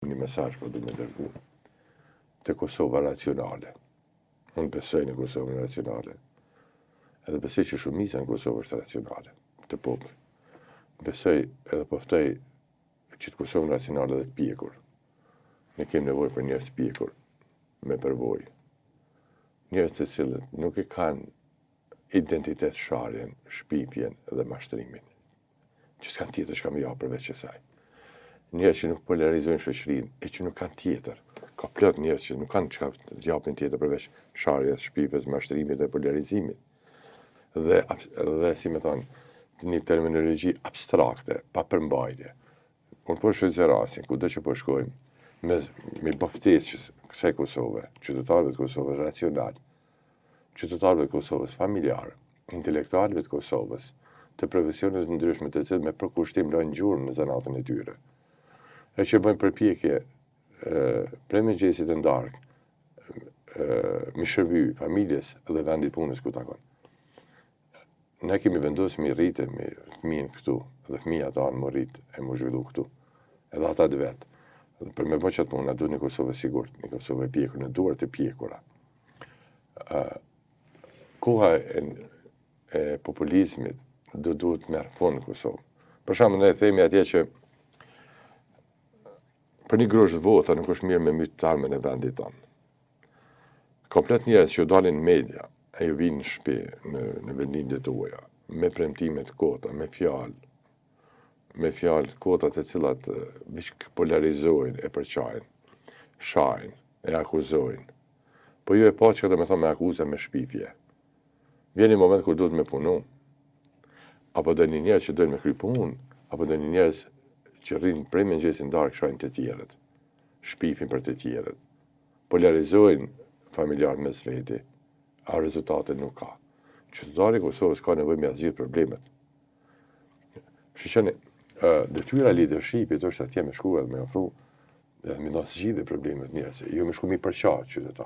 një mesazh po du me dërgu të Kosova racionale. Unë besoj në Kosovën racionale. Edhe besoj që shumica në Kosovë është racionale, të popull. Besoj edhe poftoj që të Kosovën racionale dhe të pjekur. Ne kemi nevojë për njerëz të pjekur, me përvojë. Njerëz të cilët nuk e kanë identitet sharjen, shpifjen dhe mashtrimin. Që s'kan tjetër që kam ja përveç kësaj. Njerëz që nuk polarizojnë shoqërinë e që nuk kanë tjetër. Ka plot njerëz që nuk kanë çka të japin tjetër përveç sharjes, shpifjes, mashtrimit dhe polarizimit. Dhe si më thon, një terminologji abstrakte, pa përmbajtje. Unë po shoh zerasin, kudo që po shkojmë, me baftesë kësaj Kosove, qytetarëve të Kosovës racional, qytetarëve të Kosovës familjar, intelektualëve të Kosovës, të profesioneve të ndryshme të cilët me përkushtim lajnë gjurmë në zanatën e tyre. E që bëjmë përpjekje prej mëngjesit të ndarkë, mi shërby familjes dhe vendit punës ku takon. Ne kemi vendosur mi rritë me fëmijën këtu, dhe fëmija tanë më rritë e më zhvillu këtu, edhe ata dhe vetë. Për me bëjë qatë punë, na duhet një Kosovë sigurt, një Kosovë e pjekur, në duart e pjekura. Koha e populizmit duhet merë fund në Kosovë. Për shembull, ne themi atje që për një grosh vota nuk është mirë me mytë të armën e vendit tonë. Komplet njerëz që dalin në media, e ju vinë në shtëpi, në vendindet tuaja, me premtimet kota, me fjalë kota të cilat viç polarizojnë, e përqajnë, shajnë, e akuzojnë. Po ju e pa që me thonë me akuza me shpifje. Vjen një moment kur duhet me punu, apo do një njerëz që do me kry punë, apo do një njerëz që rrinë prej mëngjesit darkë shajnë të tjerët, shpifin për të tjerët, polarizojnë familjar me sveti, a rezultate nuk ka. Qytetari i Kosovës ka nevojë me zgjidh problemet. Shqeni, detyra leadershipit është atje me shku edhe me ofru, me do zgjidhje problemet njerëzve, jo me shku mi përqafë qytetar.